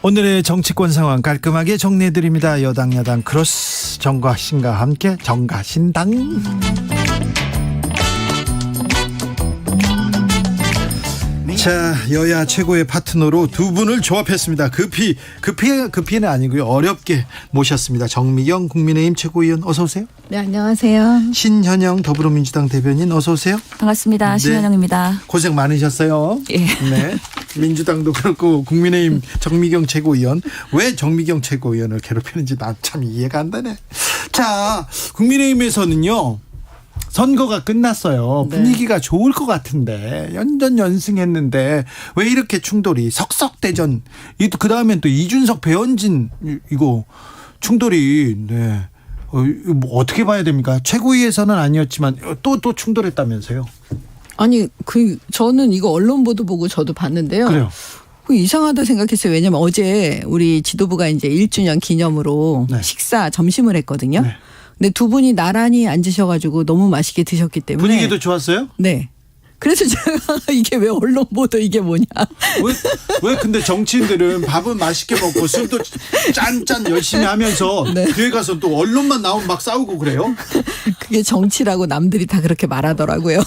오늘의 정치권 상황 깔끔하게 정리해드립니다. 여당 야당 크로스 정과신과 함께 정가신당. 자, 여야 최고의 파트너로 두 분을 조합했습니다. 급히는 아니고요. 어렵게 모셨습니다. 정미경 국민의힘 최고위원 어서 오세요. 네, 안녕하세요. 신현영 더불어민주당 대변인 어서 오세요. 반갑습니다. 네. 신현영입니다. 고생 많으셨어요. 예. 네. 민주당도 그렇고 국민의힘 정미경 최고위원, 왜 정미경 최고위원을 괴롭히는지 나 참 이해가 안 되네. 자, 국민의힘에서는요. 선거가 끝났어요. 네. 분위기가 좋을 것 같은데 연전연승했는데 왜 이렇게 충돌이 석석대전. 그 다음엔 또 이준석 배현진 이거 충돌이 이거 뭐 어떻게 봐야 됩니까? 최고위에서는 아니었지만 또 충돌했다면서요? 아니, 저는 이거 언론 보도 보고 저도 봤는데요. 그래요. 이상하다 생각했어요. 왜냐면 어제 우리 지도부가 이제 1주년 기념으로 네. 점심을 했거든요. 네. 근데 두 분이 나란히 앉으셔가지고 너무 맛있게 드셨기 때문에. 분위기도 좋았어요? 네. 그래서 제가 이게 왜 언론 보도 이게 뭐냐. 왜 근데 정치인들은 밥은 맛있게 먹고 술도 짠짠 열심히 하면서 네. 뒤에 가서 또 언론만 나오면 막 싸우고 그래요? 그게 정치라고 남들이 다 그렇게 말하더라고요.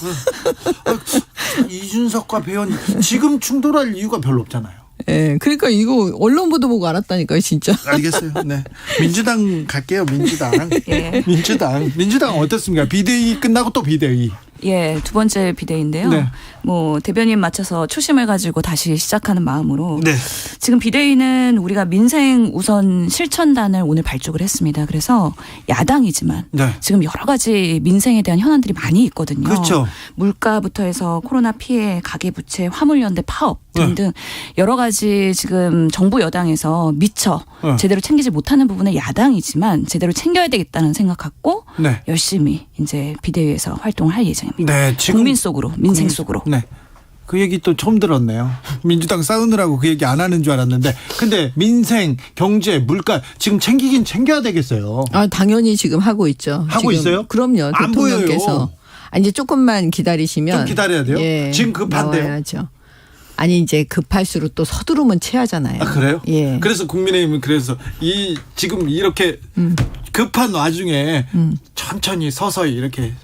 이준석과 배현진 지금 충돌할 이유가 별로 없잖아요. 예, 그러니까 이거 언론 보도 보고 알았다니까요, 진짜. 알겠어요. 네. 민주당 갈게요. 민주당. 예. 민주당 어떻습니까? 비대위 끝나고 또 비대위. 예, 두 번째 비대위인데요. 네. 뭐 대변인 맞춰서 초심을 가지고 다시 시작하는 마음으로 네. 지금 비대위는 우리가 민생 우선 실천단을 오늘 발족을 했습니다. 그래서 야당이지만 네. 지금 여러 가지 민생에 대한 현안들이 많이 있거든요. 그렇죠. 물가부터 해서 코로나 피해, 가계부채, 화물연대 파업 등등 여러 가지 지금 정부 여당에서 미처 네. 제대로 챙기지 못하는 부분은 야당이지만 제대로 챙겨야 되겠다는 생각 갖고 네. 열심히 이제 비대위에서 활동을 할 예정입니다. 네. 지금 국민 속으로, 민생 속으로. 네. 그 얘기 또 처음 들었네요. 민주당 싸우느라고 그 얘기 안 하는 줄 알았는데. 근데 민생, 경제, 물가 지금 챙기긴 챙겨야 되겠어요. 아, 당연히 지금 하고 있죠. 하고 지금. 있어요? 그럼요. 안 대통령께서. 보여요. 이제 조금만 기다리시면. 좀 기다려야 돼요? 예, 지금 급한데요? 나와야죠. 아니, 이제 급할수록 또 서두르면 체하잖아요. 아, 그래요? 예. 그래서 국민의힘은 그래서 지금 이렇게 급한 와중에 천천히 서서히 이렇게.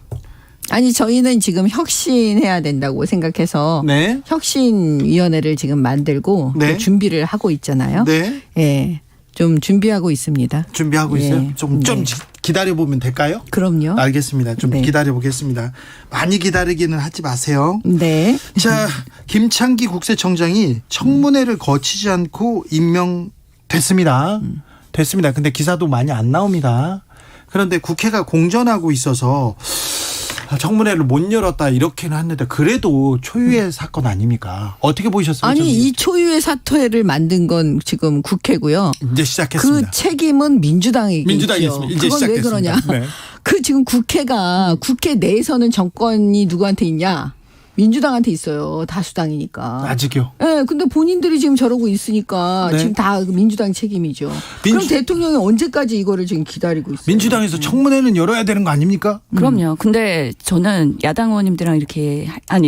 아니, 저희는 지금 혁신해야 된다고 생각해서. 네. 혁신위원회를 지금 만들고 네. 또 준비를 하고 있잖아요. 네. 예. 좀 준비하고 있습니다. 준비하고 예. 있어요. 좀 네. 기다려보면 될까요? 그럼요. 알겠습니다. 좀 네. 기다려보겠습니다. 많이 기다리기는 하지 마세요. 네. 자, 김창기 국세청장이 청문회를 거치지 않고 임명됐습니다. 됐습니다. 근데 기사도 많이 안 나옵니다. 그런데 국회가 공전하고 있어서 청문회를 못 열었다 이렇게는 했는데 그래도 초유의 사건 아닙니까? 어떻게 보셨어요? 아니, 저는? 이 초유의 사퇴를 만든 건 지금 국회고요. 이제 시작했습니다. 그 책임은 민주당이겠죠. 민주당이 있습니다. 이제 그건 왜 시작됐습니다. 그러냐. 네. 그 지금 국회 내에서는 정권이 누구한테 있냐? 민주당한테 있어요. 다수당이니까. 아직요. 예, 근데 본인들이 지금 저러고 있으니까 네. 지금 다 민주당 책임이죠. 그럼 대통령이 언제까지 이거를 지금 기다리고 있어요? 민주당에서 청문회는 열어야 되는 거 아닙니까? 그럼요. 근데 저는 야당 의원님들이랑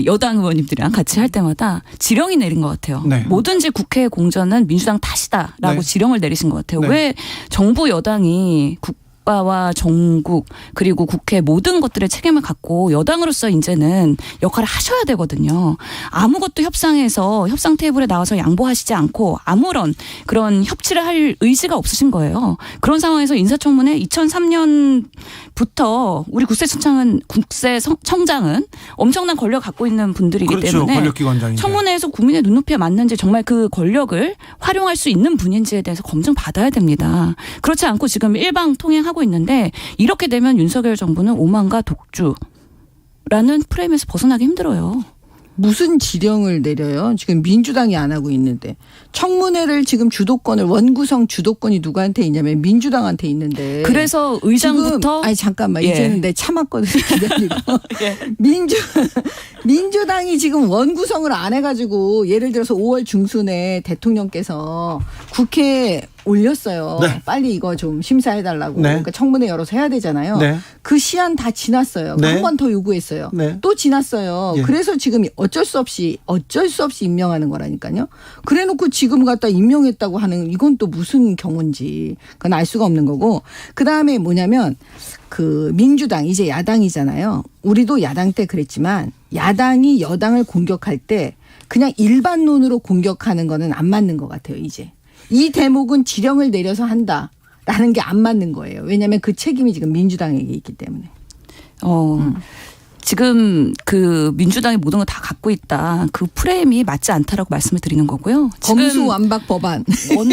여당 의원님들이랑 같이 할 때마다 지령이 내린 것 같아요. 네. 뭐든지 국회 공전은 민주당 탓이다라고 네. 지령을 내리신 것 같아요. 네. 왜 정부 여당이 국가와 정국 그리고 국회 모든 것들의 책임을 갖고 여당으로서 이제는 역할을 하셔야 되거든요. 아무것도 협상에서 협상 테이블에 나와서 양보하시지 않고 아무런 그런 협치를 할 의지가 없으신 거예요. 그런 상황에서 인사청문회 2003년부터 우리 국세청장은 엄청난 권력을 갖고 있는 분들이기 그렇죠. 때문에 권력기관장인데. 청문회에서 국민의 눈높이에 맞는지 정말 그 권력을 활용할 수 있는 분인지에 대해서 검증받아야 됩니다. 그렇지 않고 지금 일방 통행하고 있는데 이렇게 되면 윤석열 정부는 오만과 독주라는 프레임에서 벗어나기 힘들어요. 무슨 지령을 내려요? 지금 민주당이 안 하고 있는데. 청문회를 지금 원구성 주도권이 누구한테 있냐면 민주당한테 있는데. 그래서 의장부터 아니 잠깐만. 예. 이제는 내 참았거든요. 기다리고. 예. 민주당이 지금 원구성을 안 해가지고 예를 들어서 5월 중순에 대통령께서 국회 올렸어요. 네. 빨리 이거 좀 심사해달라고. 네. 그러니까 청문회 열어서 해야 되잖아요. 네. 그 시한 다 지났어요. 네. 한 번 더 요구했어요. 네. 또 지났어요. 예. 그래서 지금 어쩔 수 없이 임명하는 거라니까요. 그래놓고 지금 갖다 임명했다고 하는 이건 또 무슨 경우인지 그건 알 수가 없는 거고. 그다음에 뭐냐면 그 민주당 이제 야당이잖아요. 우리도 야당 때 그랬지만 야당이 여당을 공격할 때 그냥 일반론으로 공격하는 거는 안 맞는 것 같아요. 이제 이 대목은 지령을 내려서 한다라는 게 안 맞는 거예요. 왜냐하면 그 책임이 지금 민주당에게 있기 때문에. 지금 그 민주당이 모든 걸 다 갖고 있다. 그 프레임이 맞지 않다라고 말씀을 드리는 거고요. 지금 검수완박 법안.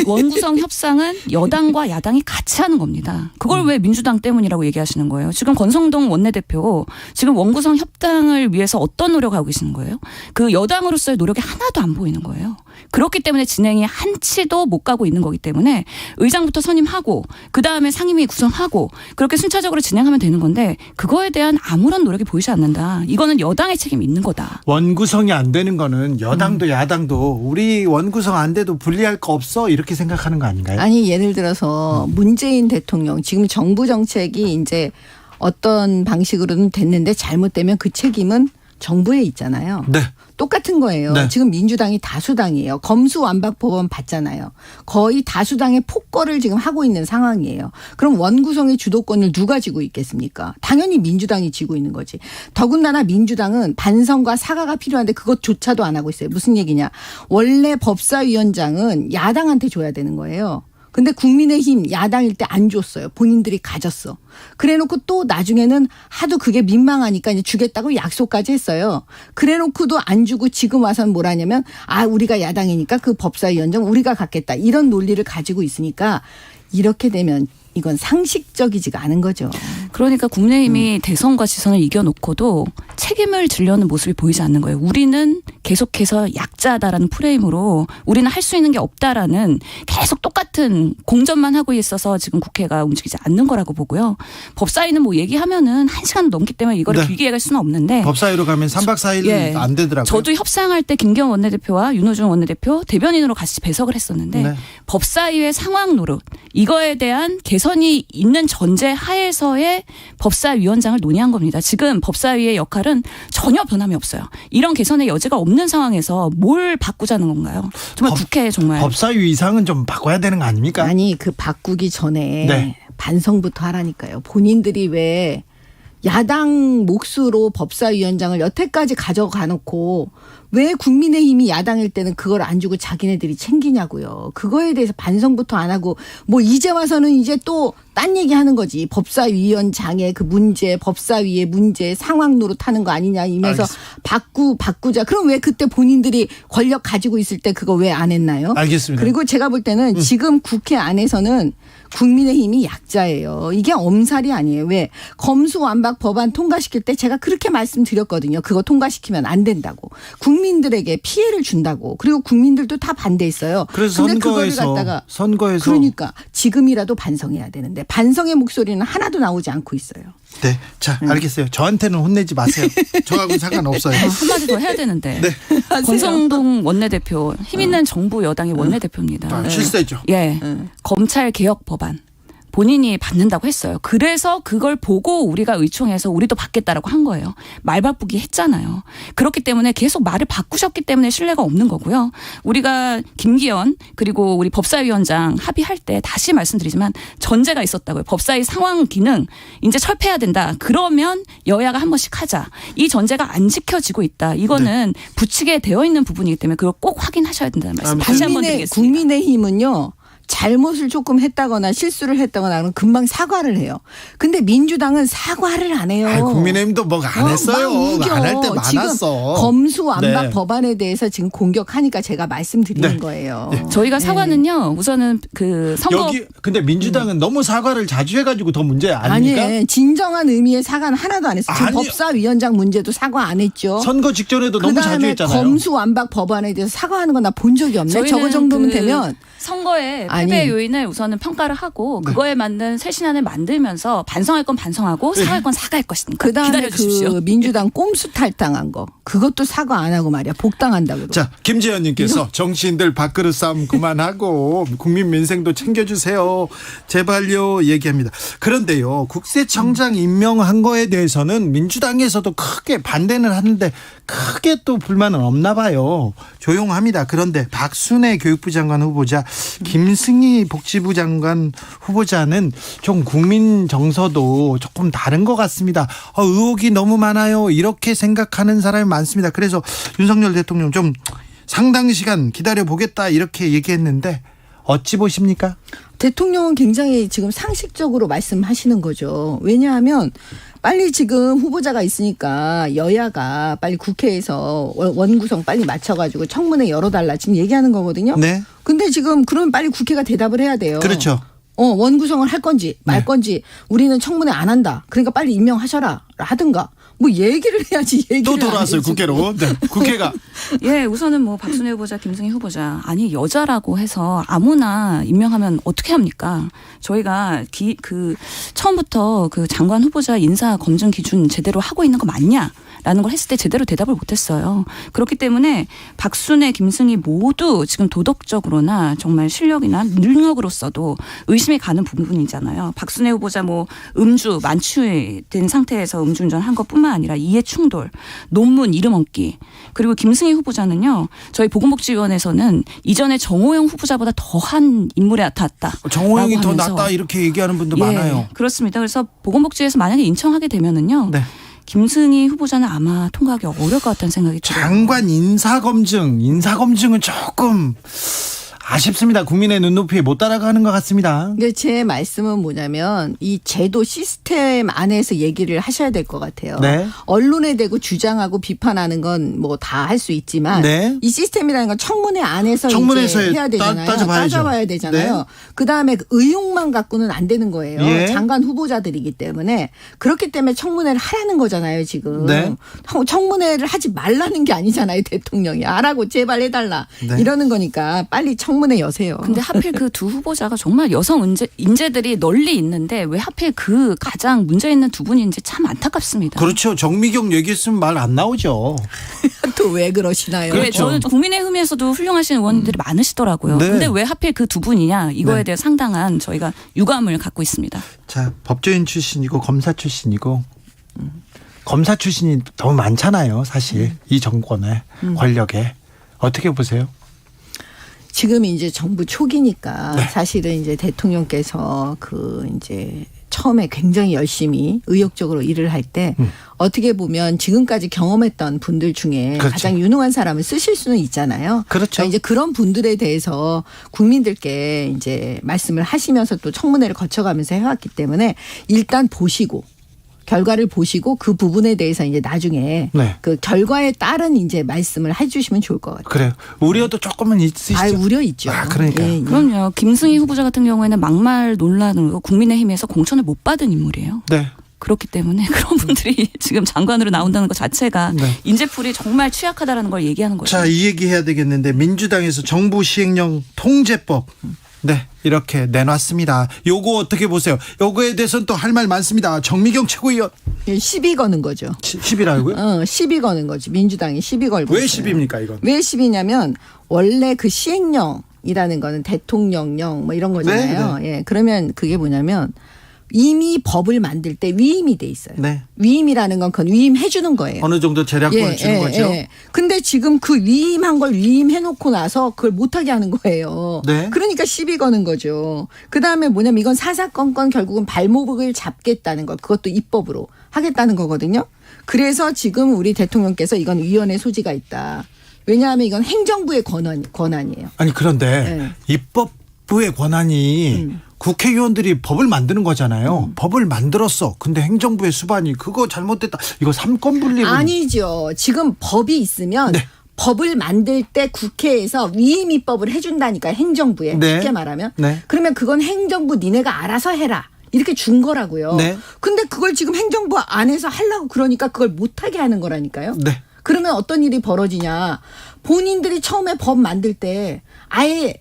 원구성 협상은 여당과 야당이 같이 하는 겁니다. 그걸 왜 민주당 때문이라고 얘기하시는 거예요? 지금 권성동 원내대표 지금 원구성 협상을 위해서 어떤 노력을 하고 계시는 거예요? 그 여당으로서의 노력이 하나도 안 보이는 거예요. 그렇기 때문에 진행이 한치도 못 가고 있는 거기 때문에 의장부터 선임하고 그다음에 상임위 구성하고 그렇게 순차적으로 진행하면 되는 건데 그거에 대한 아무런 노력이 보이지 않는다. 이거는 여당의 책임이 있는 거다. 원구성이 안 되는 거는 여당도 야당도 우리 원구성 안 돼도 불리할 거 없어 이렇게 생각하는 거 아닌가요? 아니 예를 들어서 문재인 대통령 지금 정부 정책이 이제 어떤 방식으로는 됐는데 잘못되면 그 책임은 정부에 있잖아요. 네. 똑같은 거예요. 네. 지금 민주당이 다수당이에요. 검수완박 법안 봤잖아요. 거의 다수당의 폭거를 지금 하고 있는 상황이에요. 그럼 원구성의 주도권을 누가 쥐고 있겠습니까? 당연히 민주당이 쥐고 있는 거지. 더군다나 민주당은 반성과 사과가 필요한데 그것조차도 안 하고 있어요. 무슨 얘기냐. 원래 법사위원장은 야당한테 줘야 되는 거예요. 근데 국민의힘 야당일 때 안 줬어요. 본인들이 가졌어. 그래놓고 또 나중에는 하도 그게 민망하니까 이제 주겠다고 약속까지 했어요. 그래놓고도 안 주고 지금 와서는 뭘 하냐면 우리가 야당이니까 그 법사위원장 우리가 갖겠다. 이런 논리를 가지고 있으니까 이렇게 되면 이건 상식적이지가 않은 거죠. 그러니까 국민의힘이 대선과 지선을 이겨놓고도 책임을 지려는 모습이 보이지 않는 거예요. 우리는 계속해서 약자다라는 프레임으로 우리는 할 수 있는 게 없다라는 계속 똑같은 공전만 하고 있어서 지금 국회가 움직이지 않는 거라고 보고요. 법사위는 뭐 얘기하면은 1시간 넘기 때문에 이거를 네. 길게 얘기할 수는 없는데. 법사위로 가면 3박 4일 예. 안 되더라고요. 저도 협상할 때 김기현 원내대표와 윤호중 원내대표 대변인으로 같이 배석을 했었는데 네. 법사위의 상황 노릇 이거에 대한 개선이 있는 전제 하에서의 법사위원장을 논의한 겁니다. 지금 법사위의 역할은 전혀 변함이 없어요. 이런 개선의 여지가 없는 상황에서 뭘 바꾸자는 건가요? 정말 국회 정말. 법사위 이상은 좀 바꿔야 되는 거 아닙니까? 아니 그 바꾸기 전에 네. 반성부터 하라니까요. 본인들이 왜 야당 몫으로 법사위원장을 여태까지 가져가 놓고 왜 국민의힘이 야당일 때는 그걸 안 주고 자기네들이 챙기냐고요. 그거에 대해서 반성부터 안 하고 뭐 이제 와서는 이제 또 딴 얘기하는 거지. 법사위원장의 그 문제, 법사위의 문제, 상황 노릇하는 거 아니냐 이면서 바꾸자. 그럼 왜 그때 본인들이 권력 가지고 있을 때 그거 왜 안 했나요? 알겠습니다. 그리고 제가 볼 때는 지금 국회 안에서는 국민의힘이 약자예요. 이게 엄살이 아니에요. 왜? 검수완박 법안 통과시킬 때 제가 그렇게 말씀드렸거든요. 그거 통과시키면 안 된다고. 국민들에게 피해를 준다고. 그리고 국민들도 다 반대했어요. 그래서 근데 그거를 선거에서 그러니까 지금이라도 반성해야 되는데 반성의 목소리는 하나도 나오지 않고 있어요. 네. 자, 알겠어요. 저한테는 혼내지 마세요. 저하고는 상관없어요. 한마디 더 해야 되는데. 네. 권성동 원내대표 힘 있는 정부 여당의 원내대표입니다. 실세죠. 예. 검찰 개혁 법안. 본인이 받는다고 했어요. 그래서 그걸 보고 우리가 의총해서 우리도 받겠다라고 한 거예요. 말 바꾸기 했잖아요. 그렇기 때문에 계속 말을 바꾸셨기 때문에 신뢰가 없는 거고요. 우리가 김기현 그리고 우리 법사위원장 합의할 때 다시 말씀드리지만 전제가 있었다고요. 법사위 상황 기능 이제 철폐해야 된다. 그러면 여야가 한 번씩 하자. 이 전제가 안 지켜지고 있다. 이거는 부칙에 되어 있는 부분이기 때문에 그걸 꼭 확인하셔야 된다는 말씀 다시 한번 드리겠습니다. 국민의힘은요. 잘못을 조금 했다거나 실수를 했다거나 그러면 금방 사과를 해요. 근데 민주당은 사과를 안 해요. 국민의힘도 뭐 안 했어요. 안 할 때 많았어. 지금 검수완박 네. 법안에 대해서 지금 공격하니까 제가 말씀드리는 네. 거예요. 저희가 사과는요. 우선은 그 선거 여기 근데 민주당은 너무 사과를 자주 해가지고 더 문제 아닙니까? 아니 진정한 의미의 사과는 하나도 안 했어요. 지금 아니, 법사위원장 문제도 사과 안 했죠. 선거 직전에도 너무 자주 그다음에 했잖아요. 검수완박 법안에 대해서 사과하는 건 나 본 적이 없네. 저거 정도면 되면 선거에 아니. 패배 요인을 우선은 평가를 하고 그거에 맞는 새 신안을 만들면서 반성할 건 반성하고 사과할 건 사과할 것이니까 그다음에 기다려 주십시오. 그 민주당 꼼수 탈당한 거 그것도 사과 안 하고 말이야 복당한다고. 자, 김재현님께서 정치인들 밥그릇 싸움 그만하고 국민 민생도 챙겨주세요. 제발요 얘기합니다. 그런데요, 국세청장 임명한 거에 대해서는 민주당에서도 크게 반대는 하는데 크게 또 불만은 없나 봐요. 조용합니다. 그런데 박순애 교육부 장관 후보자, 김승희 복지부 장관 후보자는 좀 국민 정서도 조금 다른 것 같습니다. 의혹이 너무 많아요. 이렇게 생각하는 사람이 많습니다. 그래서 윤석열 대통령 좀 상당 시간 기다려보겠다 이렇게 얘기했는데 어찌 보십니까? 대통령은 굉장히 지금 상식적으로 말씀하시는 거죠. 왜냐하면 빨리 지금 후보자가 있으니까 여야가 빨리 국회에서 원구성 빨리 맞춰가지고 청문회 열어달라 지금 얘기하는 거거든요. 네. 근데 지금 그러면 빨리 국회가 대답을 해야 돼요. 그렇죠. 원구성을 할 건지 말 건지 우리는 청문회 안 한다. 그러니까 빨리 임명하셔라 하든가 뭐 얘기를 해야지 얘기를 또 안 돌아왔어요, 해야지. 국회로. 네, 국회가. 예, 우선은 뭐 박순애 후보자, 김승희 후보자 아니 여자라고 해서 아무나 임명하면 어떻게 합니까? 저희가 처음부터 그 장관 후보자 인사 검증 기준 제대로 하고 있는 거 맞냐? 라는 걸 했을 때 제대로 대답을 못했어요. 그렇기 때문에 박순애, 김승희 모두 지금 도덕적으로나 정말 실력이나 능력으로서도 의심이 가는 부분이잖아요. 박순애 후보자 뭐 음주 만취된 상태에서 음주운전 한 것뿐만 아니라 이해 충돌, 논문 이름 얹기, 그리고 김승희 후보자는요. 저희 보건복지위원회에서는 이전에 정호영 후보자보다 더한 인물에 나타났다. 정호영이 더 낫다 이렇게 얘기하는 분도 많아요. 그렇습니다. 그래서 보건복지위에서 만약에 인정하게 되면은요. 네. 김승희 후보자는 아마 통과하기 어려울 것 같다는 생각이 들어요. 장관 인사검증은 조금 아쉽습니다. 국민의 눈높이에 못 따라가는 것 같습니다. 근데 제 말씀은 뭐냐면 이 제도 시스템 안에서 얘기를 하셔야 될 것 같아요. 네. 언론에 대고 주장하고 비판하는 건 뭐 다 할 수 있지만 네. 이 시스템이라는 건 청문회 안에서 청문회에서 이제 해야 되잖아요. 따져봐야죠. 따져봐야 되잖아요. 네. 그다음에 그 의혹만 갖고는 안 되는 거예요. 예. 장관 후보자들이기 때문에 그렇기 때문에 청문회를 하라는 거잖아요. 지금 네. 청문회를 하지 말라는 게 아니잖아요. 대통령이 하라고 제발 해달라 네. 이러는 거니까 빨리 청문회 여세요. 근데 하필 그 두 후보자가 정말 여성 인재들이 널리 있는데 왜 하필 그 가장 문제 있는 두 분인지 참 안타깝습니다. 그렇죠. 정미경 얘기했으면 말 안 나오죠. 또 왜 그러시나요? 네, 그렇죠. 저는 국민의힘에서도 훌륭하신 의원들이 많으시더라고요. 네. 근데 왜 하필 그 두 분이냐 이거에 네. 대해 상당한 저희가 유감을 갖고 있습니다. 자, 법조인 출신이고 검사 출신이고 검사 출신이 너무 많잖아요. 사실 이 정권의 권력에 어떻게 보세요? 지금 이제 정부 초기니까 네. 사실은 이제 대통령께서 그 이제 처음에 굉장히 열심히 의욕적으로 일을 할 때 어떻게 보면 지금까지 경험했던 분들 중에 그렇죠. 가장 유능한 사람을 쓰실 수는 있잖아요. 그렇죠. 그러니까 이제 그런 분들에 대해서 국민들께 이제 말씀을 하시면서 또 청문회를 거쳐가면서 해왔기 때문에 일단 보시고 결과를 보시고 그 부분에 대해서 이제 나중에 네. 그 결과에 따른 이제 말씀을 해주시면 좋을 것 같아요. 그래요. 우려도 조금은 있으시죠. 아, 우려 있죠. 아, 그러니까요. 예, 예. 그럼요. 김승희 후보자 같은 경우에는 막말 논란으로 국민의힘에서 공천을 못 받은 인물이에요. 네. 그렇기 때문에 그런 분들이 지금 장관으로 나온다는 것 자체가 네. 인재풀이 정말 취약하다라는 걸 얘기하는 거죠. 자, 이 얘기 해야 되겠는데 민주당에서 정부 시행령 통제법 네, 이렇게 내놨습니다. 요거 어떻게 보세요? 요거에 대해서는 또 할 말 많습니다. 정미경 최고위원. 시비 거는 거죠. 10이라고요? 시비 거는 거지. 민주당이 시비 걸고 왜 있어요. 10입니까 이건? 왜 시비냐면 원래 그 시행령이라는 거는 대통령령 뭐 이런 거잖아요. 예. 그러면 그게 뭐냐면 이미 법을 만들 때 위임이 돼 있어요. 네. 위임이라는 건 그건 위임해 주는 거예요. 어느 정도 재량권을 주는 거죠. 근데 지금 그 위임한 걸 위임해놓고 나서 그걸 못하게 하는 거예요. 네. 그러니까 시비 거는 거죠. 그다음에 뭐냐면 이건 사사건건 결국은 발목을 잡겠다는 것. 그것도 입법으로 하겠다는 거거든요. 그래서 지금 우리 대통령께서 이건 위헌의 소지가 있다. 왜냐하면 이건 행정부의 권한이에요. 아니 그런데 입법부의 권한이 국회의원들이 법을 만드는 거잖아요. 법을 만들었어. 근데 행정부의 수반이 그거 잘못됐다. 이거 삼권 분립은 아니죠. 지금 법이 있으면 네. 법을 만들 때 국회에서 위임 입법을 해준다니까 행정부에 네. 쉽게 말하면. 네. 그러면 그건 행정부 니네가 알아서 해라. 이렇게 준 거라고요. 네. 근데 그걸 지금 행정부 안에서 하려고 그러니까 그걸 못하게 하는 거라니까요. 네. 그러면 어떤 일이 벌어지냐. 본인들이 처음에 법 만들 때 아예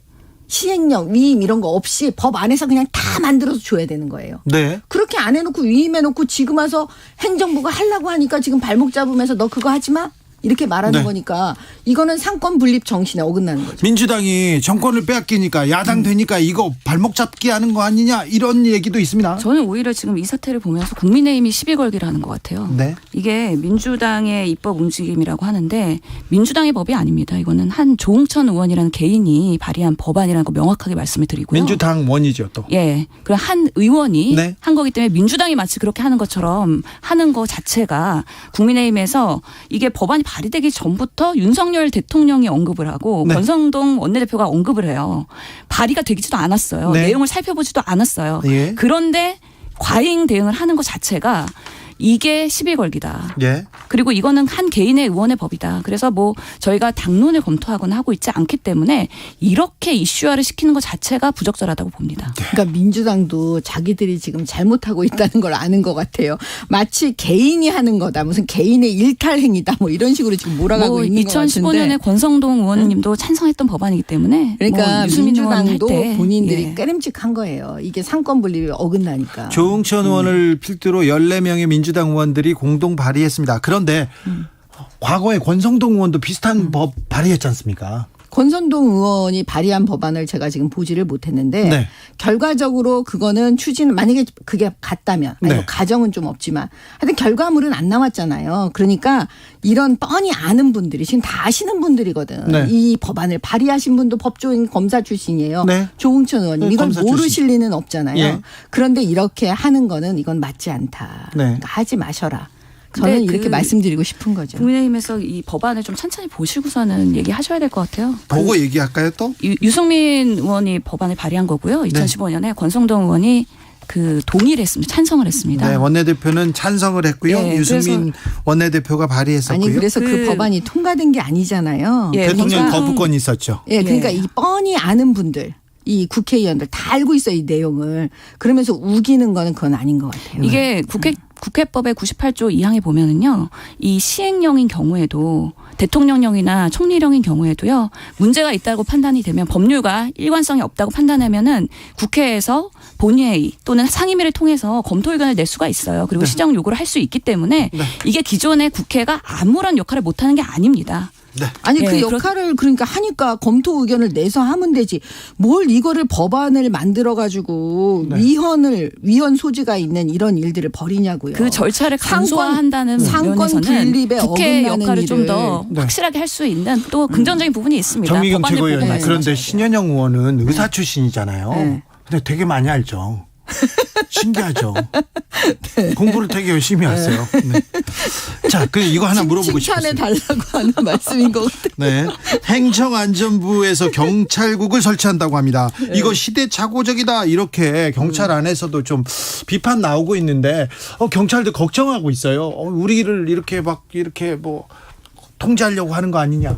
시행령, 위임 이런 거 없이 법 안에서 그냥 다 만들어서 줘야 되는 거예요. 네. 그렇게 안 해놓고 위임해놓고 지금 와서 행정부가 하려고 하니까 지금 발목 잡으면서 너 그거 하지 마? 이렇게 말하는 네. 거니까 이거는 상권 분립 정신에 어긋나는 거죠. 민주당이 정권을 빼앗기니까 야당 되니까 이거 발목 잡기 하는 거 아니냐 이런 얘기도 있습니다. 저는 오히려 지금 이 사태를 보면서 국민의힘이 시비 걸기를 하는 것 같아요. 네. 이게 민주당의 입법 움직임이라고 하는데 민주당의 법이 아닙니다. 이거는 한 조응천 의원이라는 개인이 발의한 법안이라는 거 명확하게 말씀을 드리고요. 민주당 원이죠 또. 예. 그럼 한 의원이 네. 한 거기 때문에 민주당이 마치 그렇게 하는 것처럼 하는 거 자체가 국민의힘에서 이게 법안이 발의되기 전부터 윤석열 대통령이 언급을 하고 네. 권성동 원내대표가 언급을 해요. 발의가 되지도 않았어요. 네. 내용을 살펴보지도 않았어요. 예. 그런데 과잉 대응을 하는 것 자체가 이게 시비 걸기다. 예. 그리고 이거는 한 개인의 의원의 법이다. 그래서 뭐 저희가 당론을 검토하거나 하고 있지 않기 때문에 이렇게 이슈화를 시키는 것 자체가 부적절하다고 봅니다. 그러니까 민주당도 자기들이 지금 잘못하고 있다는 걸 아는 것 같아요. 마치 개인이 하는 거다. 무슨 개인의 일탈 행위다. 뭐 이런 식으로 지금 몰아가고 뭐 있는 것 같은데. 2015년에 권성동 의원님도 찬성했던 법안이기 때문에 그러니까 뭐 유승민 의원 민주당도 할 때, 본인들이 예. 깨름직한 거예요. 이게 상권 분립이 어긋나니까. 조응천 의원을 필두로 14명의 민주당 의원들이 공동 발의했습니다. 그런데 과거에 권성동 의원도 비슷한 법 발의했지 않습니까? 권선동 의원이 발의한 법안을 제가 지금 보지를 못했는데 네. 결과적으로 그거는 추진 만약에 그게 같다면 아니 네. 뭐 가정은 좀 없지만 하여튼 결과물은 안 나왔잖아요. 그러니까 이런 뻔히 아는 분들이 지금 다 아시는 분들이거든. 네. 이 법안을 발의하신 분도 법조인 검사 출신이에요. 네. 조응천 의원님. 네, 이걸 검사 모르실 출신. 리는 없잖아요. 예. 그런데 이렇게 하는 거는 이건 맞지 않다. 네. 그러니까 하지 마셔라. 저는 근데 이렇게 그 말씀드리고 싶은 거죠. 국민의힘에서 이 법안을 좀 천천히 보시고서는 얘기하셔야 될 것 같아요. 보고 얘기할까요 또? 유승민 의원이 법안을 발의한 거고요. 2015년에 권성동 의원이 그 동의를 했습니다. 찬성을 했습니다. 네, 원내대표는 찬성을 했고요. 예, 유승민 원내대표가 발의했었고요. 아니 그래서 그 그 법안이 통과된 게 아니잖아요. 예, 대통령 그러니까 거부권이 있었죠. 예, 그러니까 예. 이 뻔히 아는 분들, 이 국회의원들 다 알고 있어요, 이 내용을. 그러면서 우기는 거는 그건 아닌 것 같아요. 이게 국회법의 98조 2항에 보면은요, 이 시행령인 경우에도 대통령령이나 총리령인 경우에도요, 문제가 있다고 판단이 되면 법률과 일관성이 없다고 판단하면은 국회에서 본회의 또는 상임위를 통해서 검토 의견을 낼 수가 있어요. 그리고 시정 요구를 할 수 있기 때문에 이게 기존의 국회가 아무런 역할을 못하는 게 아닙니다. 네. 아니 그 예, 역할을 그러니까 하니까 검토 의견을 내서 하면 되지. 뭘 이거를 법안을 만들어 가지고 네. 위헌 소지가 있는 이런 일들을 벌이냐고요. 그 절차를 상권- 간소화한다는 상권 면에서는 분립에 국회의 어긋나는 역할을 좀 더 네. 확실하게 할 수 있는 또 긍정적인 부분이 있습니다. 정미경 법안을 보고 최고위원님. 말씀하셔야 그런데 돼요. 신현영 의원은 의사 출신이잖아요. 네. 근데 되게 많이 알죠. 신기하죠. 공부를 되게 열심히 하세요. 네. 자, 그 이거 하나 물어보고 칭찬해 싶어요. 달라고 하는 말씀인 것 같아요. 네. 행정안전부에서 경찰국을 설치한다고 합니다. 이거 시대착오적이다. 이렇게 경찰 안에서도 좀 비판 나오고 있는데 경찰도 걱정하고 있어요. 우리를 이렇게 뭐 통제하려고 하는 거 아니냐.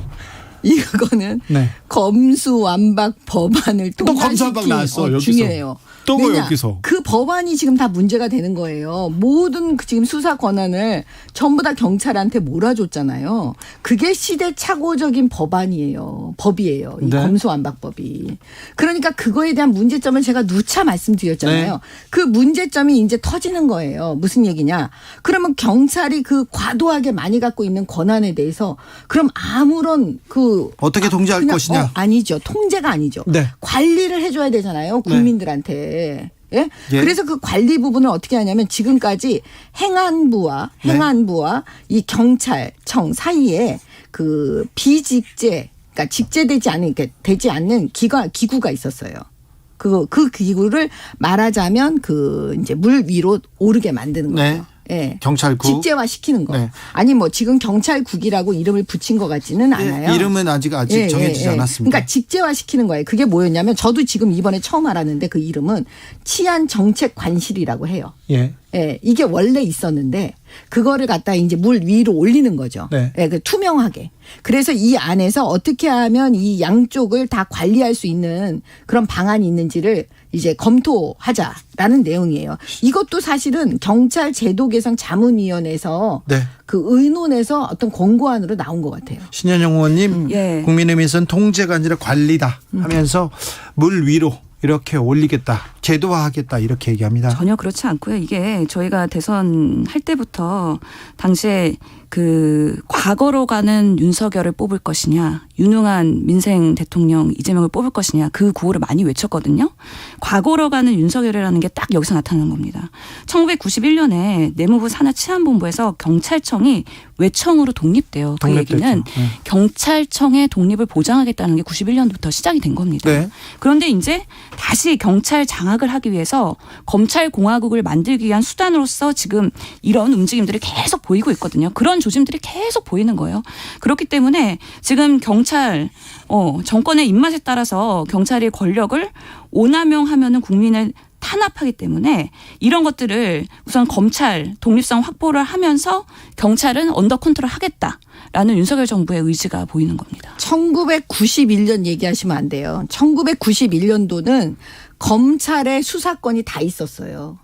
이거는 네. 검수완박 법안을 또 검수완박 나왔어, 여기서. 중요해요. 또 뭐 왜냐? 여기서. 그 법안이 지금 다 문제가 되는 거예요. 모든 그 지금 수사 권한을 전부 다 경찰한테 몰아줬잖아요. 그게 시대착오적인 법이에요. 이 네. 검수완박법이. 그러니까 그거에 대한 문제점을 제가 누차 말씀드렸잖아요. 네. 그 문제점이 이제 터지는 거예요. 무슨 얘기냐? 그러면 경찰이 그 과도하게 많이 갖고 있는 권한에 대해서 그럼 아무런 그 어떻게 통제할 그냥 것이냐. 아니죠. 통제가 아니죠. 네. 관리를 해줘야 되잖아요. 국민들한테. 예? 예. 그래서 그 관리 부분을 어떻게 하냐면 지금까지 행안부와 이 경찰청 사이에 그 비직제, 그러니까 직제되지 않은, 그러니까 되지 않는 기구가 있었어요. 그 기구를 말하자면 그 이제 물 위로 오르게 만드는 거예요. 네. 예. 경찰국. 직제화 시키는 거. 네. 아니 뭐 지금 경찰국이라고 이름을 붙인 것 같지는 않아요. 이름은 아직 정해지지 않았습니다. 그러니까 직제화 시키는 거예요. 그게 뭐였냐면 저도 지금 이번에 처음 알았는데 그 이름은 치안정책관실이라고 해요. 예. 예, 이게 원래 있었는데 그거를 갖다 이제 물 위로 올리는 거죠. 네. 예, 그 투명하게. 그래서 이 안에서 어떻게 하면 이 양쪽을 다 관리할 수 있는 그런 방안이 있는지를 이제 검토하자라는 내용이에요. 이것도 사실은 경찰 제도 개선 자문위원회에서 네. 그 의논에서 어떤 권고안으로 나온 것 같아요. 신현영 의원님, 예. 국민의힘에서는 통제가 아니라 관리다 하면서 물 위로 이렇게 올리겠다, 제도화하겠다 이렇게 얘기합니다. 전혀 그렇지 않고요. 이게 저희가 대선 할 때부터 당시에 그 과거로 가는 윤석열을 뽑을 것이냐, 유능한 민생 대통령 이재명을 뽑을 것이냐, 그 구호를 많이 외쳤거든요. 과거로 가는 윤석열이라는 게 딱 여기서 나타나는 겁니다. 1991년에 내무부 산하치안본부에서 경찰청이 외청으로 독립돼요. 그 독립됐죠. 얘기는 네. 경찰청의 독립을 보장하겠다는 게 91년부터 시작이 된 겁니다. 네. 그런데 이제 다시 경찰 장악을 하기 위해서 검찰공화국을 만들기 위한 수단으로서 지금 이런 움직임들이 계속 보이고 있거든요. 그런 조짐들이 계속 보이는 거예요. 그렇기 때문에 지금 경찰 정권의 입맛에 따라서 경찰이 권력을 오남용하면은 국민을 탄압하기 때문에 이런 것들을 우선 검찰 독립성 확보를 하면서 경찰은 언더 컨트롤 하겠다라는 윤석열 정부의 의지가 보이는 겁니다. 1991년 얘기하시면 안 돼요. 1991년도는 검찰의 수사권이 다 있었어요.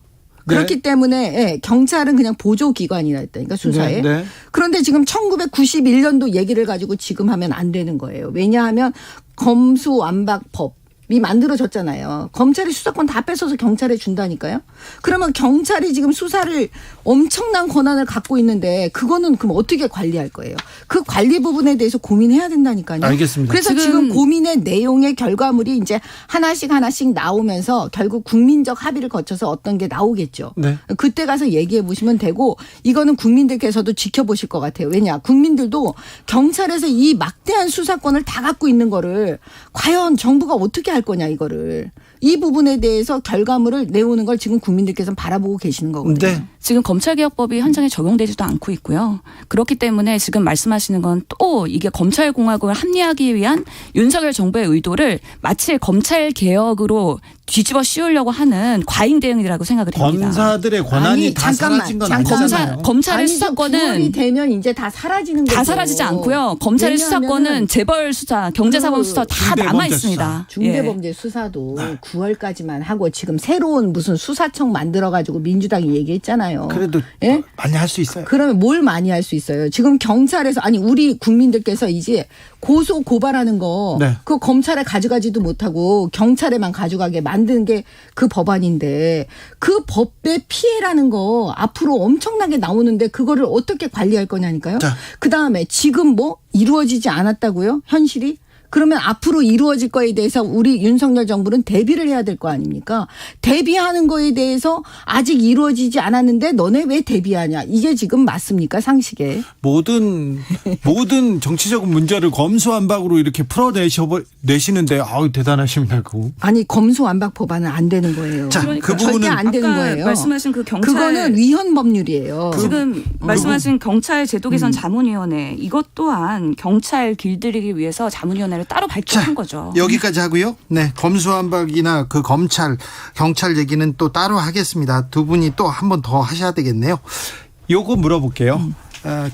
네. 그렇기 때문에 예, 경찰은 그냥 보조기관이라 했다니까 수사에. 네, 네. 그런데 지금 1991년도 얘기를 가지고 지금 하면 안 되는 거예요. 왜냐하면 검수완박법 이 만들어졌잖아요. 검찰이 수사권 다 뺏어서 경찰에 준다니까요. 그러면 경찰이 지금 수사를 엄청난 권한을 갖고 있는데 그거는 그럼 어떻게 관리할 거예요? 그 관리 부분에 대해서 고민해야 된다니까요. 알겠습니다. 그래서 지금 고민의 내용의 결과물이 이제 하나씩 나오면서 결국 국민적 합의를 거쳐서 어떤 게 나오겠죠. 네. 그때 가서 얘기해 보시면 되고 이거는 국민들께서도 지켜보실 것 같아요. 왜냐? 국민들도 경찰에서 이 막대한 수사권을 다 갖고 있는 거를 과연 정부가 어떻게 할 거냐 이거를. 이 부분에 대해서 결과물을 내오는 걸 지금 국민들께서 바라보고 계시는 거거든요. 네. 지금 검찰개혁법이 현장에 적용되지도 않고 있고요. 그렇기 때문에 지금 말씀하시는 건 또 이게 검찰공화국을 합리화하기 위한 윤석열 정부의 의도를 마치 검찰개혁으로 뒤집어 씌우려고 하는 과잉 대응이라고 생각을 합니다. 검사들의 권한이 아니, 다 잠깐만, 사라진 건 잠깐만. 아니잖아요. 검찰의 아니죠. 수사권은 9월이 되면 이제 다 사라지는 거죠. 다 사라지지 않고요. 검찰의 수사권은 재벌 수사, 경제사범 수사 다 중대범죄 남아 있습니다. 중대범죄 수사도 9월까지만 하고 지금 새로운 무슨 수사청 만들어가지고 민주당이 얘기했잖아요. 그래도 예? 많이 할 수 있어요. 그러면 뭘 많이 할 수 있어요? 지금 경찰에서 아니 우리 국민들께서 이제 고소 고발하는 거 네. 그거 검찰에 가져가지도 못하고 경찰에만 가져가게 만드는 게 그 법안인데 그 법의 피해라는 거 앞으로 엄청나게 나오는데 그거를 어떻게 관리할 거냐니까요. 자. 그다음에 지금 뭐 이루어지지 않았다고요? 현실이? 그러면 앞으로 이루어질 거에 대해서 우리 윤석열 정부는 대비를 해야 될 거 아닙니까? 대비하는 거에 대해서 아직 이루어지지 않았는데 너네 왜 대비하냐? 이게 지금 맞습니까? 상식에. 모든 정치적 문제를 검수완박으로 이렇게 풀어내시는데 아우 대단하십니다. 그거. 아니 검수완박 법안은 안 되는 거예요. 자, 그 절대 부분은 안 되는 아까 거예요. 말씀하신 그 경찰 그거는 위헌 법률이에요. 지금 말씀하신 경찰 제도개선 자문위원회 이것 또한 경찰 길들이기 위해서 자문위원회를 따로 발족한 거죠. 여기까지 하고요. 네, 검수완박이나 그 검찰, 경찰 얘기는 또 따로 하겠습니다. 두 분이 또 한 번 더 하셔야 되겠네요. 요거 물어볼게요.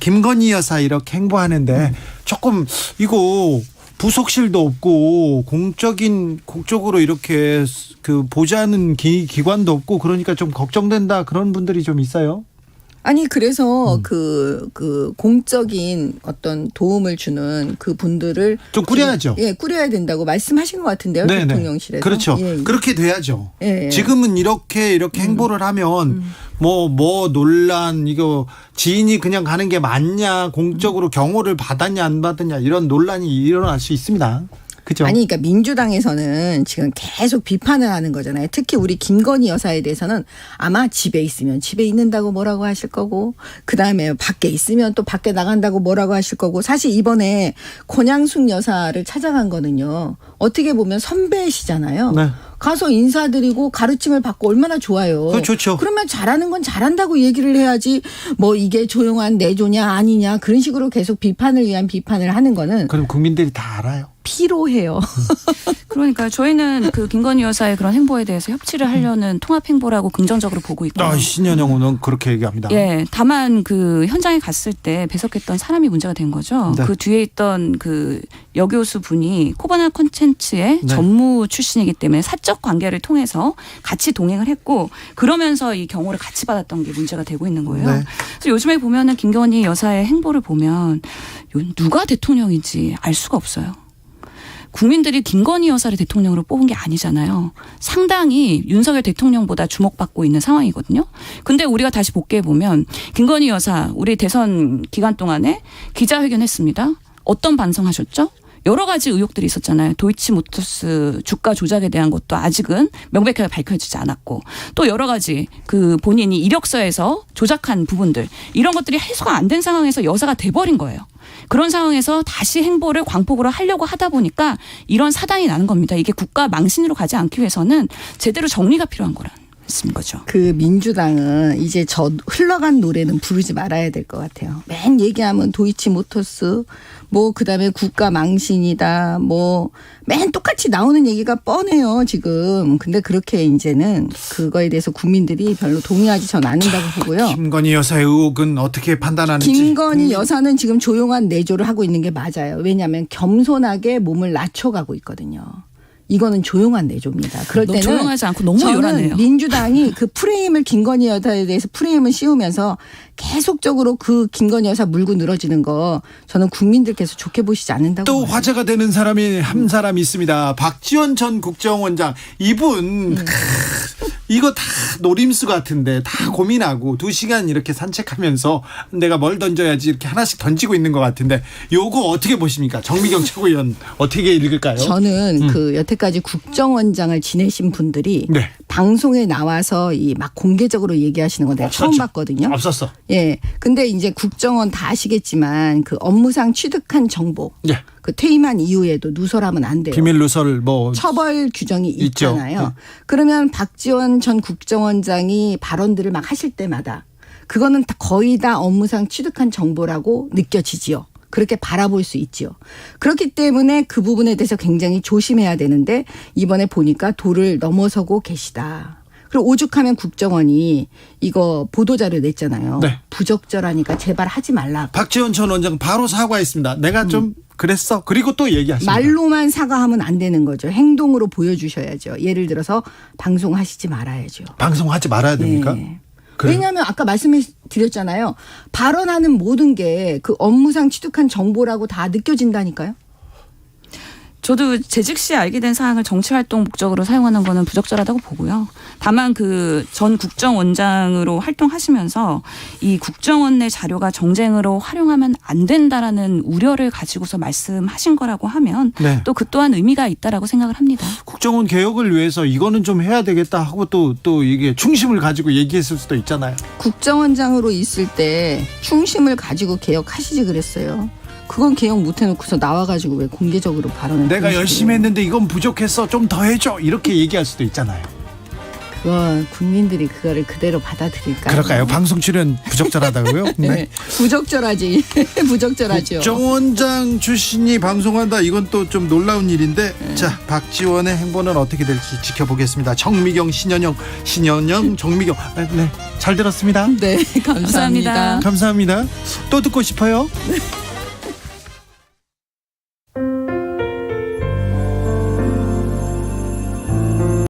김건희 여사 이렇게 행보하는데 조금 이거 부속실도 없고 공적으로 이렇게 그 보좌하는 기관도 없고 그러니까 좀 걱정된다 그런 분들이 좀 있어요. 아니 그래서 그 공적인 어떤 도움을 주는 그 분들을 좀 꾸려야죠. 예, 꾸려야 된다고 말씀하신 것 같은데요. 네네. 대통령실에서. 그렇죠. 예, 예. 그렇게 돼야죠. 예. 지금은 이렇게 행보를 하면 뭐 논란 이거 지인이 그냥 가는 게 맞냐 공적으로 경호를 받았냐 안 받았냐 이런 논란이 일어날 수 있습니다. 그죠? 아니, 그러니까 민주당에서는 지금 계속 비판을 하는 거잖아요. 특히 우리 김건희 여사에 대해서는 아마 집에 있으면 집에 있는다고 뭐라고 하실 거고, 그 다음에 밖에 있으면 또 밖에 나간다고 뭐라고 하실 거고, 사실 이번에 권양숙 여사를 찾아간 거는요. 어떻게 보면 선배시잖아요. 네. 가서 인사드리고 가르침을 받고 얼마나 좋아요. 그거 좋죠. 그러면 잘하는 건 잘한다고 얘기를 해야지 뭐 이게 조용한 내조냐 아니냐 그런 식으로 계속 비판을 위한 비판을 하는 거는 그럼 국민들이 다 알아요. 피로해요. 그러니까 저희는 그 김건희 여사의 그런 행보에 대해서 협치를 하려는 통합 행보라고 긍정적으로 보고 있고요. 신현영은 그렇게 얘기합니다. 예, 다만 그 현장에 갔을 때 배석했던 사람이 문제가 된 거죠. 네. 그 뒤에 있던 그 여교수 분이 코바나 콘텐츠의 네. 전무 출신이기 때문에 사적 관계를 통해서 같이 동행을 했고 그러면서 이 경호를 같이 받았던 게 문제가 되고 있는 거예요. 네. 그래서 요즘에 보면은 김건희 여사의 행보를 보면 누가 대통령인지 알 수가 없어요. 국민들이 김건희 여사를 대통령으로 뽑은 게 아니잖아요. 상당히 윤석열 대통령보다 주목받고 있는 상황이거든요. 근데 우리가 다시 복귀해보면 김건희 여사 우리 대선 기간 동안에 기자회견 했습니다. 어떤 반성하셨죠? 여러 가지 의혹들이 있었잖아요. 도이치모터스 주가 조작에 대한 것도 아직은 명백하게 밝혀지지 않았고 또 여러 가지 그 본인이 이력서에서 조작한 부분들 이런 것들이 해소가 안 된 상황에서 여사가 돼버린 거예요. 그런 상황에서 다시 행보를 광폭으로 하려고 하다 보니까 이런 사단이 나는 겁니다. 이게 국가 망신으로 가지 않기 위해서는 제대로 정리가 필요한 거라는 거죠. 그 민주당은 이제 저 흘러간 노래는 부르지 말아야 될 것 같아요. 맨 얘기하면 도이치모터스 뭐 그다음에 국가 망신이다 뭐 맨 똑같이 나오는 얘기가 뻔해요 지금. 근데 그렇게 이제는 그거에 대해서 국민들이 별로 동의하지 전 않는다고 보고요. 김건희 여사의 의혹은 어떻게 판단하는지. 김건희 여사는 지금 조용한 내조를 하고 있는 게 맞아요. 왜냐하면 겸손하게 몸을 낮춰가고 있거든요. 이거는 조용한 내조입니다. 그럴 너무 때는 조용하지 않고 너무 저는 요란해요. 민주당이 그 프레임을 김건희 여사에 대해서 프레임을 씌우면서 계속적으로 그 김건희 여사 물고 늘어지는 거 저는 국민들께서 좋게 보시지 않는다고 또 봐요. 화제가 되는 사람이 한 사람이 있습니다. 박지원 전 국정원장. 이분 이거 다 노림수 같은데 다 고민하고 2시간 이렇게 산책하면서 내가 뭘 던져야지 이렇게 하나씩 던지고 있는 것 같은데 요거 어떻게 보십니까? 정미경 최고위원 어떻게 읽을까요? 저는 그 여태까지 국정원장을 지내신 분들이 네. 방송에 나와서 이 막 공개적으로 얘기하시는 거 내가 처음 봤거든요. 없었어. 예. 근데 이제 국정원 다 아시겠지만 그 업무상 취득한 정보 예. 그 퇴임한 이후에도 누설하면 안 돼요. 비밀 누설 뭐 처벌 규정이 있죠. 있잖아요. 그러면 박지원 전 국정원장이 발언들을 막 하실 때마다 그거는 다 거의 다 업무상 취득한 정보라고 느껴지지요. 그렇게 바라볼 수 있지요. 그렇기 때문에 그 부분에 대해서 굉장히 조심해야 되는데 이번에 보니까 도를 넘어서고 계시다. 그리고 오죽하면 국정원이 이거 보도자료 냈잖아요. 네. 부적절하니까 제발 하지 말라. 박지원 전 원장 바로 사과했습니다. 내가 좀 그랬어. 그리고 또 얘기하십니다. 말로만 사과하면 안 되는 거죠. 행동으로 보여주셔야죠. 예를 들어서 방송하시지 말아야죠. 방송하지 말아야 됩니까? 네. 그래요? 왜냐하면 아까 말씀드렸잖아요. 발언하는 모든 게 그 업무상 취득한 정보라고 다 느껴진다니까요. 저도 재직 시에 알게 된 사항을 정치활동 목적으로 사용하는 거는 부적절하다고 보고요. 다만 그 전 국정원장으로 활동하시면서 이 국정원 내 자료가 정쟁으로 활용하면 안 된다라는 우려를 가지고서 말씀하신 거라고 하면 네. 또 그 또한 의미가 있다라고 생각을 합니다. 국정원 개혁을 위해서 이거는 좀 해야 되겠다 하고 또 이게 충심을 가지고 얘기했을 수도 있잖아요. 국정원장으로 있을 때 충심을 가지고 개혁하시지 그랬어요. 그건 개혁 못 해놓고서 나와가지고 왜 공개적으로 발언을 내가 하시고요. 열심히 했는데 이건 부족했어. 좀 더 해줘. 이렇게 얘기할 수도 있잖아요. 그건 국민들이 그거를 그대로 받아들일까요? 그럴까요? 방송 출연 부적절하다고요? 네. 부적절하지. 부적절하죠. 국정원장 출신이 방송한다. 이건 또 좀 놀라운 일인데 자, 박지원의 행보는 어떻게 될지 지켜보겠습니다. 정미경, 신현영, 정미경. 네, 잘 들었습니다. 네, 감사합니다. 감사합니다. 감사합니다. 또 듣고 싶어요?